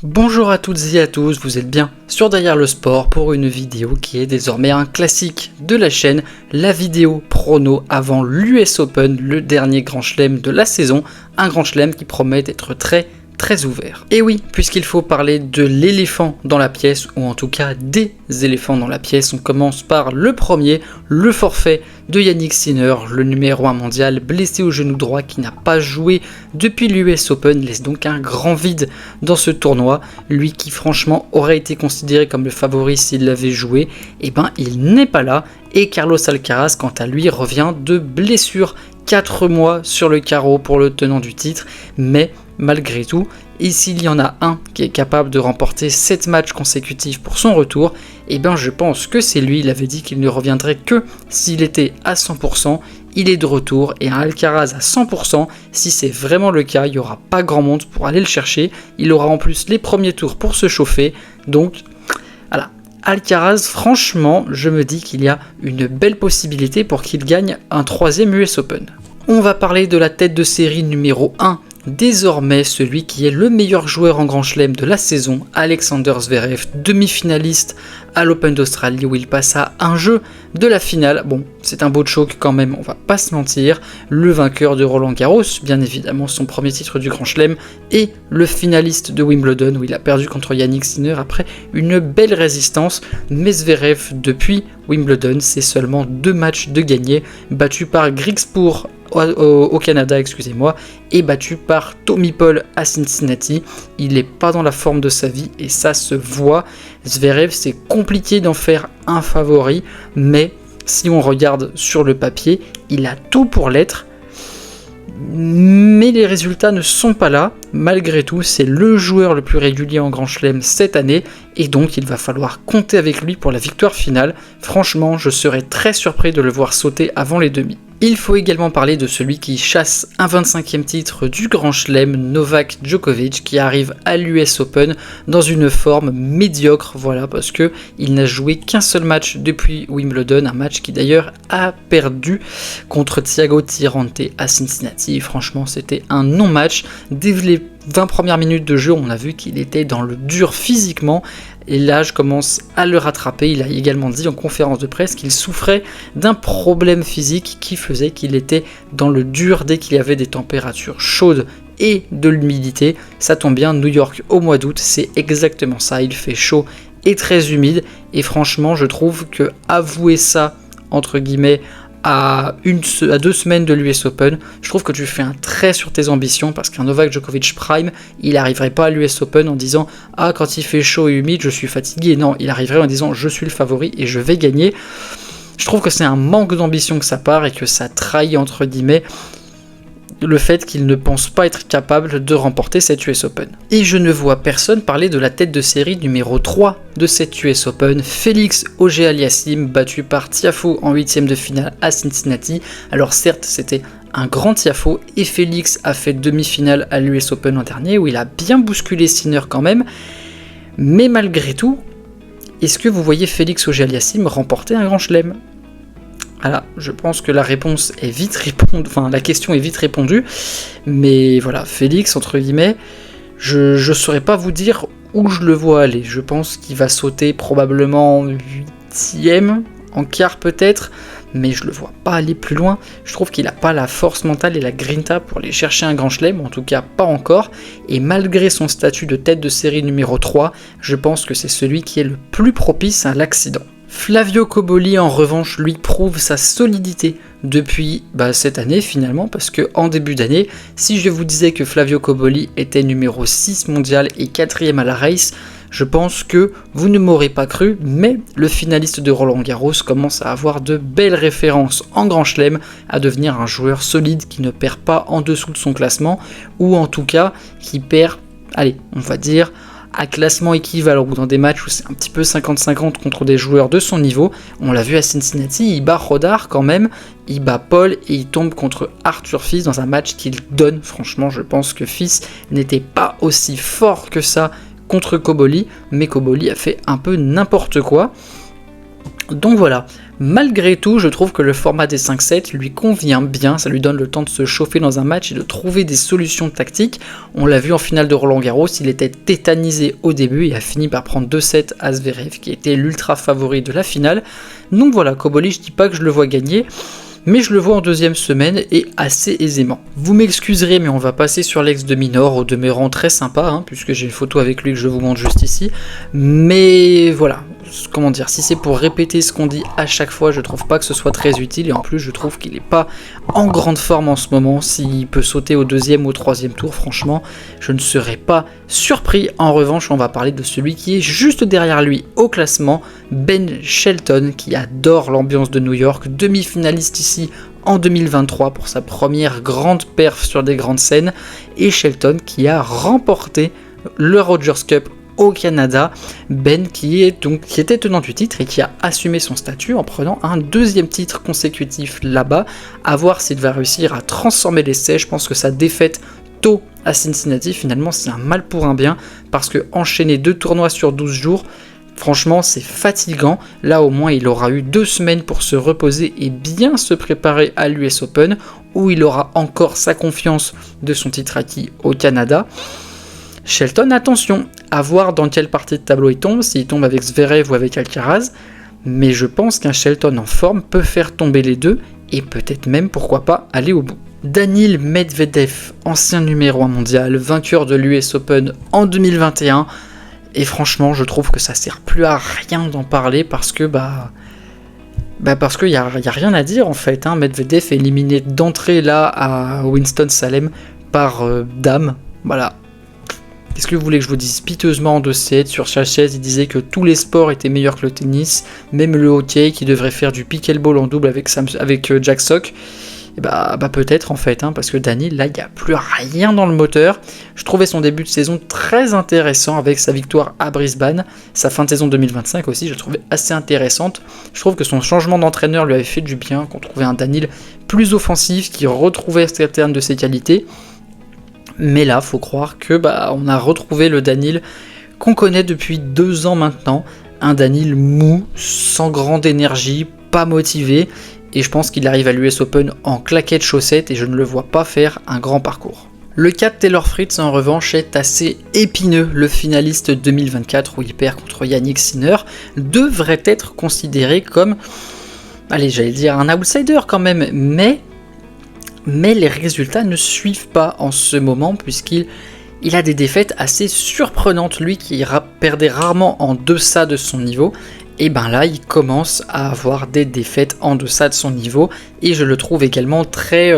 Bonjour à toutes et à tous, vous êtes bien sur Derrière le Sport pour une vidéo qui est désormais un classique de la chaîne, la vidéo prono avant l'US Open, le dernier grand chelem de la saison, un grand chelem qui promet d'être très ouvert. Et oui, puisqu'il faut parler de l'éléphant dans la pièce, ou en tout cas des éléphants dans la pièce, on commence par le premier, le forfait de Jannik Sinner, le numéro 1 mondial, blessé au genou droit, qui n'a pas joué depuis l'US Open, laisse donc un grand vide dans ce tournoi. Lui qui franchement aurait été considéré comme le favori s'il l'avait joué, et ben il n'est pas là, et Carlos Alcaraz quant à lui revient de blessure, 4 mois sur le carreau pour le tenant du titre, mais malgré tout, et s'il y en a un qui est capable de remporter 7 matchs consécutifs pour son retour, et ben je pense que c'est lui. Il avait dit qu'il ne reviendrait que s'il était à 100%, il est de retour, et un Alcaraz à 100%, si c'est vraiment le cas, il n'y aura pas grand monde pour aller le chercher, il aura en plus les premiers tours pour se chauffer, donc voilà. Alcaraz, franchement, je me dis qu'il y a une belle possibilité pour qu'il gagne un 3e US Open. On va parler de la tête de série numéro 1, désormais celui qui est le meilleur joueur en Grand Chelem de la saison, Alexander Zverev, demi-finaliste à l'Open d'Australie où il passe à un jeu de la finale. Bon, c'est un beau choc quand même, on va pas se mentir. Le vainqueur de Roland Garros, bien évidemment son premier titre du Grand Chelem, et le finaliste de Wimbledon où il a perdu contre Jannik Sinner après une belle résistance. Mais Zverev, depuis Wimbledon, c'est seulement 2 matchs de gagné, battu par Griekspoor au Canada, et battu par Tommy Paul à Cincinnati. Il n'est pas dans la forme de sa vie et ça se voit. Zverev, c'est compliqué d'en faire un favori, mais si on regarde sur le papier, il a tout pour l'être. Mais les résultats ne sont pas là. Malgré tout, c'est le joueur le plus régulier en Grand Chelem cette année, et donc il va falloir compter avec lui pour la victoire finale. Franchement, je serais très surpris de le voir sauter avant les demi. Il faut également parler de celui qui chasse un 25e titre du Grand Chelem, Novak Djokovic, qui arrive à l'US Open dans une forme médiocre, voilà, parce que il n'a joué qu'un seul match depuis Wimbledon, un match qui d'ailleurs a perdu contre Thiago Tirante à Cincinnati, et franchement c'était un non-match. Dès les 20 premières minutes de jeu, on a vu qu'il était dans le dur physiquement, et là je commence à le rattraper. Il a également dit en conférence de presse qu'il souffrait d'un problème physique qui faisait qu'il était dans le dur dès qu'il y avait des températures chaudes et de l'humidité. Ça tombe bien, New York au mois d'août, c'est exactement ça, il fait chaud et très humide, et franchement je trouve que avouer ça, entre guillemets, à 2 semaines de l'US Open, je trouve que tu fais un trait sur tes ambitions, parce qu'un Novak Djokovic Prime, il n'arriverait pas à l'US Open en disant « Ah, quand il fait chaud et humide, je suis fatigué ». Non, il arriverait en disant « Je suis le favori et je vais gagner ». Je trouve que c'est un manque d'ambition que ça part, et que ça trahit, entre guillemets, le fait qu'il ne pense pas être capable de remporter cette US Open. Et je ne vois personne parler de la tête de série numéro 3 de cette US Open, Félix Auger-Aliassime, battu par Tiafoe en 8e de finale à Cincinnati. Alors certes, c'était un grand Tiafoe, et Félix a fait demi-finale à l'US Open l'an dernier, où il a bien bousculé Sinner quand même, mais malgré tout, est-ce que vous voyez Félix Auger-Aliassime remporter un grand chelem ? Voilà, je pense que la réponse est vite répondue, enfin la question est vite répondue, mais voilà, Félix, entre guillemets, je saurais pas vous dire où je le vois aller. Je pense qu'il va sauter probablement 8e, en quart peut-être, mais je le vois pas aller plus loin. Je trouve qu'il a pas la force mentale et la grinta pour aller chercher un grand chelem, en tout cas pas encore, et malgré son statut de tête de série numéro 3, je pense que c'est celui qui est le plus propice à l'accident. Flavio Cobolli en revanche lui prouve sa solidité depuis cette année finalement, parce que en début d'année, si je vous disais que Flavio Cobolli était numéro 6 mondial et 4e à la race, je pense que vous ne m'aurez pas cru, mais le finaliste de Roland Garros commence à avoir de belles références en Grand Chelem, à devenir un joueur solide qui ne perd pas en dessous de son classement, ou en tout cas qui perd, allez, on va dire, à classement équivalent, ou dans des matchs où c'est un petit peu 50-50 contre des joueurs de son niveau. On l'a vu à Cincinnati, il bat Rodar quand même, il bat Paul, et il tombe contre Arthur Fils dans un match qu'il donne. Franchement, je pense que Fils n'était pas aussi fort que ça contre Cobolli, mais Cobolli a fait un peu n'importe quoi. Donc voilà, malgré tout, je trouve que le format des 5-7 lui convient bien, ça lui donne le temps de se chauffer dans un match et de trouver des solutions tactiques. On l'a vu en finale de Roland-Garros, il était tétanisé au début et a fini par prendre 2-7 à Zverev, qui était l'ultra favori de la finale. Donc voilà, Cobolli, je dis pas que je le vois gagner, mais je le vois en deuxième semaine et assez aisément. Vous m'excuserez, mais on va passer sur l'ex de Minor, au demeurant très sympa, puisque j'ai une photo avec lui que je vous montre juste ici. Mais voilà, comment dire, si c'est pour répéter ce qu'on dit à chaque fois, je trouve pas que ce soit très utile, et en plus je trouve qu'il est pas en grande forme en ce moment. S'il peut sauter au deuxième ou au troisième tour, franchement, je ne serais pas surpris. En revanche, on va parler de celui qui est juste derrière lui au classement, Ben Shelton, qui adore l'ambiance de New York, demi-finaliste ici en 2023 pour sa première grande perf sur des grandes scènes, et Shelton qui a remporté le Rogers Cup au Canada. Ben qui était tenant du titre et qui a assumé son statut en prenant un deuxième titre consécutif là-bas. À voir s'il va réussir à transformer l'essai. Je pense que sa défaite tôt à Cincinnati, finalement, c'est un mal pour un bien, parce que enchaîner 2 tournois sur 12 jours, franchement, c'est fatigant. Là, au moins, il aura eu 2 semaines pour se reposer et bien se préparer à l'US Open, où il aura encore sa confiance de son titre acquis au Canada. Shelton, attention, à voir dans quelle partie de tableau il tombe, s'il tombe avec Zverev ou avec Alcaraz, mais je pense qu'un Shelton en forme peut faire tomber les deux, et peut-être même, pourquoi pas, aller au bout. Daniil Medvedev, ancien numéro 1 mondial, vainqueur de l'US Open en 2021, et franchement, je trouve que ça sert plus à rien d'en parler, parce que parce qu'il y a rien à dire en fait. Medvedev est éliminé d'entrée là à Winston-Salem par Dame. Voilà. Qu'est-ce que vous voulez que je vous dise? Piteusement en 2-7, sur sa chaise, il disait que tous les sports étaient meilleurs que le tennis, même le hockey, qui devrait faire du pickleball en double avec Jack Sock. Et peut-être en fait, parce que Daniil, là, il n'y a plus rien dans le moteur. Je trouvais son début de saison très intéressant avec sa victoire à Brisbane. Sa fin de saison 2025 aussi, je la trouvais assez intéressante. Je trouve que son changement d'entraîneur lui avait fait du bien, qu'on trouvait un Daniil plus offensif, qui retrouvait certaines de ses qualités. Mais là, faut croire que on a retrouvé le Daniil qu'on connaît depuis 2 ans maintenant. Un Daniil mou, sans grande énergie, pas motivé. Et je pense qu'il arrive à l'US Open en claquettes chaussettes et je ne le vois pas faire un grand parcours. Le cas de Taylor Fritz en revanche est assez épineux. Le finaliste 2024 où il perd contre Yannick Sinner devrait être considéré comme, un outsider quand même, mais les résultats ne suivent pas en ce moment puisqu'il a des défaites assez surprenantes, lui qui perdait rarement en deçà de son niveau. Et là, il commence à avoir des défaites en deçà de son niveau, et je le trouve également très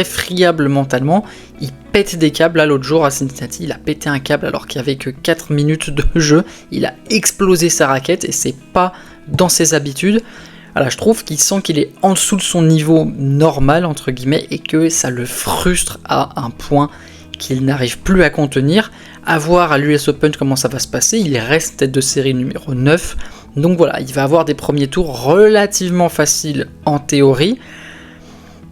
friable mentalement. Il pète des câbles. Là, l'autre jour à Cincinnati, il a pété un câble alors qu'il n'y avait que 4 minutes de jeu. Il a explosé sa raquette et c'est pas dans ses habitudes. Voilà, je trouve qu'il sent qu'il est en dessous de son niveau normal, entre guillemets, et que ça le frustre à un point qu'il n'arrive plus à contenir. À voir à l'US Open comment ça va se passer, il reste tête de série numéro 9, donc voilà, il va avoir des premiers tours relativement faciles en théorie,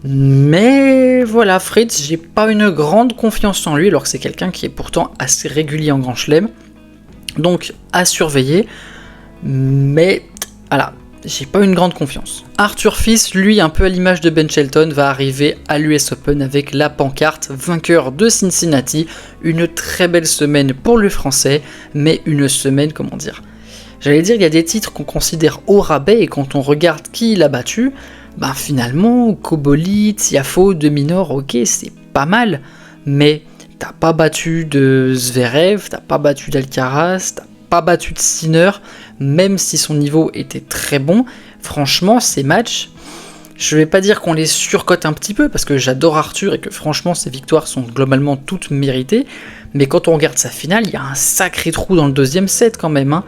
mais voilà, Fritz, j'ai pas une grande confiance en lui, alors que c'est quelqu'un qui est pourtant assez régulier en Grand Chelem, donc à surveiller, mais voilà, j'ai pas une grande confiance. Arthur Fils, lui, un peu à l'image de Ben Shelton, va arriver à l'US Open avec la pancarte vainqueur de Cincinnati. Une très belle semaine pour le français, mais une semaine, j'allais dire, il y a des titres qu'on considère au rabais, et quand on regarde qui il a battu, finalement, Cobolli, Tiafoe, de Minor, ok, c'est pas mal, mais t'as pas battu de Zverev, t'as pas battu d'Alcaraz, t'as pas battu de Sinner, même si son niveau était très bon. Franchement, ces matchs, je vais pas dire qu'on les surcote un petit peu, parce que j'adore Arthur et que franchement ses victoires sont globalement toutes méritées, mais quand on regarde sa finale, il y a un sacré trou dans le deuxième set quand même.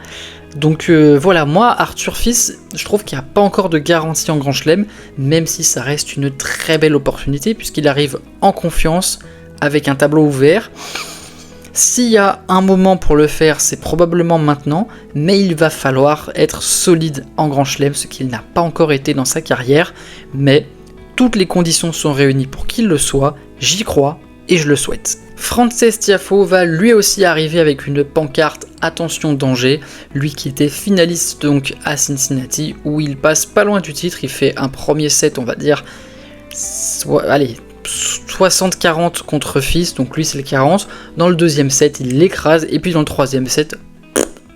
Donc voilà, moi, Arthur Fils, je trouve qu'il n'y a pas encore de garantie en Grand Chelem, même si ça reste une très belle opportunité, puisqu'il arrive en confiance, avec un tableau ouvert. S'il y a un moment pour le faire, c'est probablement maintenant, mais il va falloir être solide en Grand Chelem, ce qu'il n'a pas encore été dans sa carrière, mais toutes les conditions sont réunies pour qu'il le soit, j'y crois et je le souhaite. Frances Tiafoe va lui aussi arriver avec une pancarte attention danger, lui qui était finaliste donc à Cincinnati, où il passe pas loin du titre, il fait un premier set, on va dire, allez, 60-40 contre Fils, donc lui c'est le 40, dans le deuxième set il l'écrase, et puis dans le troisième set,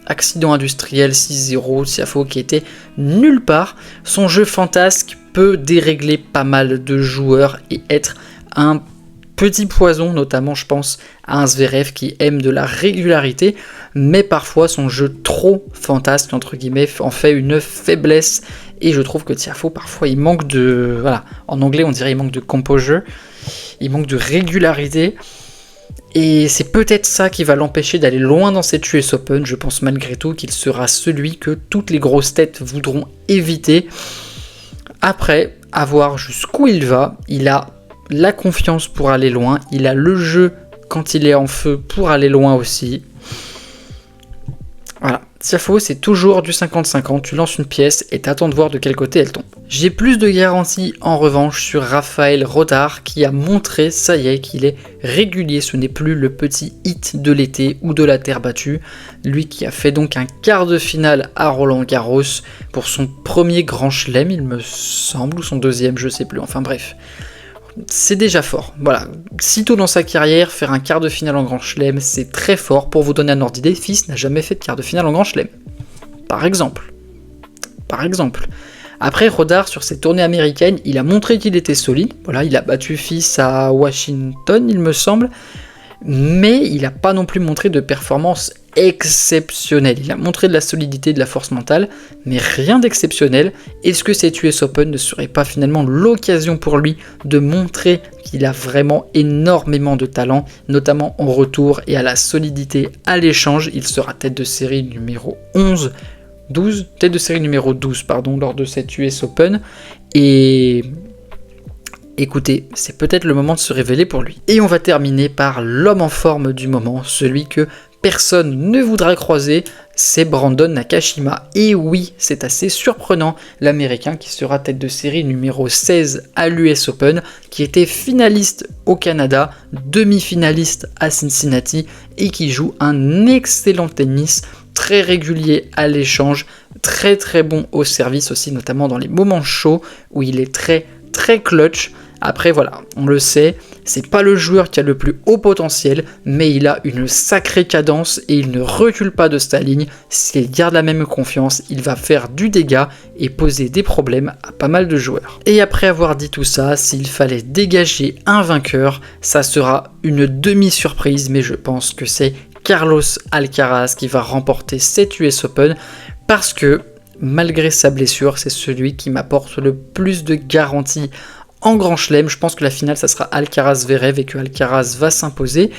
accident industriel 6-0, Tiafoe qui était nulle part. Son jeu fantasque peut dérégler pas mal de joueurs et être un petit poison, notamment je pense à un Zverev qui aime de la régularité, mais parfois son jeu trop fantasque entre guillemets en fait une faiblesse, et je trouve que Tiafoe parfois il manque de, voilà, en anglais on dirait il manque de composure, il manque de régularité. Et c'est peut-être ça qui va l'empêcher d'aller loin dans cette US Open. Je pense malgré tout qu'il sera celui que toutes les grosses têtes voudront éviter. Après, à voir jusqu'où il va, il a la confiance pour aller loin, il a le jeu quand il est en feu pour aller loin aussi. Voilà, Tiafoe c'est toujours du 50-50, tu lances une pièce et t'attends de voir de quel côté elle tombe. J'ai plus de garanties en revanche sur Rafael Rodar qui a montré, ça y est, qu'il est régulier, ce n'est plus le petit hit de l'été ou de la terre battue. Lui qui a fait donc un quart de finale à Roland Garros pour son premier grand chelem il me semble, ou son deuxième, je sais plus, enfin bref. C'est déjà fort, voilà, sitôt dans sa carrière, faire un quart de finale en Grand Chelem, c'est très fort. Pour vous donner un ordre d'idée, Fils n'a jamais fait de quart de finale en Grand Chelem, par exemple. Après, Rodar, sur ses tournées américaines, il a montré qu'il était solide, voilà, il a battu Fils à Washington, il me semble, mais il n'a pas non plus montré de performance exceptionnelle. Il a montré de la solidité, de la force mentale, mais rien d'exceptionnel. Est-ce que cette US Open ne serait pas finalement l'occasion pour lui de montrer qu'il a vraiment énormément de talent, notamment en retour et à la solidité à l'échange? Il sera tête de série numéro 12, tête de série numéro 12, pardon, lors de cette US Open, et écoutez, c'est peut-être le moment de se révéler pour lui. Et on va terminer par l'homme en forme du moment, celui que personne ne voudra croiser, c'est Brandon Nakashima. Et oui, c'est assez surprenant, l'américain qui sera tête de série numéro 16 à l'US Open, qui était finaliste au Canada, demi-finaliste à Cincinnati, et qui joue un excellent tennis, très régulier à l'échange, très très bon au service aussi, notamment dans les moments chauds, où il est très très clutch. Après voilà, on le sait, c'est pas le joueur qui a le plus haut potentiel, mais il a une sacrée cadence et il ne recule pas de sa ligne. S'il garde la même confiance, il va faire du dégât et poser des problèmes à pas mal de joueurs. Et après avoir dit tout ça, s'il fallait dégager un vainqueur, ça sera une demi-surprise, mais je pense que c'est Carlos Alcaraz qui va remporter cette US Open, parce que malgré sa blessure, c'est celui qui m'apporte le plus de garanties en Grand Chelem. Je pense que la finale, ça sera Alcaraz-Zverev et que Alcaraz va s'imposer.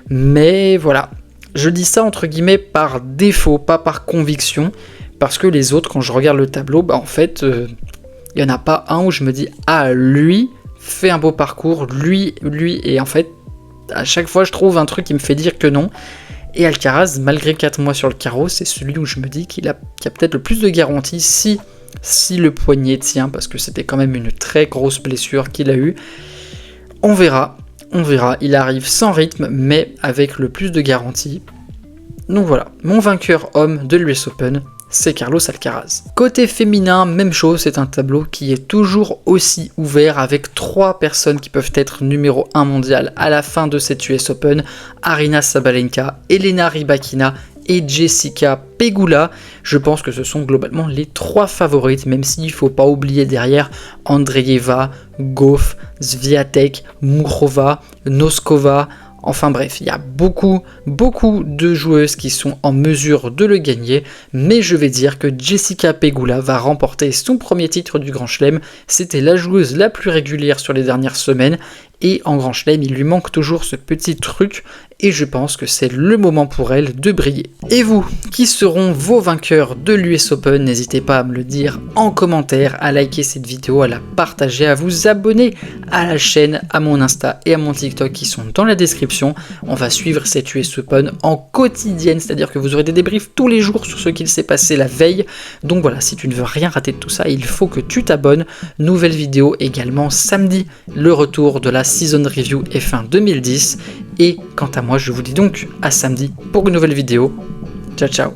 Mais voilà, je dis ça entre guillemets par défaut, pas par conviction, parce que les autres, quand je regarde le tableau, en fait, il n'y en a pas un où je me dis « Ah, lui fait un beau parcours, lui, et en fait, à chaque fois, je trouve un truc qui me fait dire que non. » Et Alcaraz, malgré 4 mois sur le carreau, c'est celui où je me dis qu'il a peut-être le plus de garanties si le poignet tient, parce que c'était quand même une très grosse blessure qu'il a eue. On verra, il arrive sans rythme, mais avec le plus de garanties. Donc voilà, mon vainqueur homme de l'US Open, c'est Carlos Alcaraz. Côté féminin, même chose, c'est un tableau qui est toujours aussi ouvert, avec 3 personnes qui peuvent être numéro 1 mondial à la fin de cette US Open: Aryna Sabalenka, Elena Rybakina et Jessica Pegula. Je pense que ce sont globalement les 3 favorites, même s'il ne faut pas oublier derrière Andreeva, Gauff, Swiatek, Murova, Noskova. Enfin bref, il y a beaucoup de joueuses qui sont en mesure de le gagner, mais je vais dire que Jessica Pegula va remporter son premier titre du Grand Chelem. C'était la joueuse la plus régulière sur les dernières semaines, et en Grand Chelem, il lui manque toujours ce petit truc, et je pense que c'est le moment pour elle de briller. Et vous, qui seront vos vainqueurs de l'US Open? N'hésitez pas à me le dire en commentaire, à liker cette vidéo, à la partager, à vous abonner à la chaîne, à mon Insta et à mon TikTok qui sont dans la description. On va suivre cette US Open en quotidienne, c'est-à-dire que vous aurez des débriefs tous les jours sur ce qu'il s'est passé la veille. Donc voilà, si tu ne veux rien rater de tout ça, il faut que tu t'abonnes. Nouvelle vidéo également samedi, le retour de la Season Review F1 2010. Et quant à moi, je vous dis donc à samedi pour une nouvelle vidéo. Ciao ciao.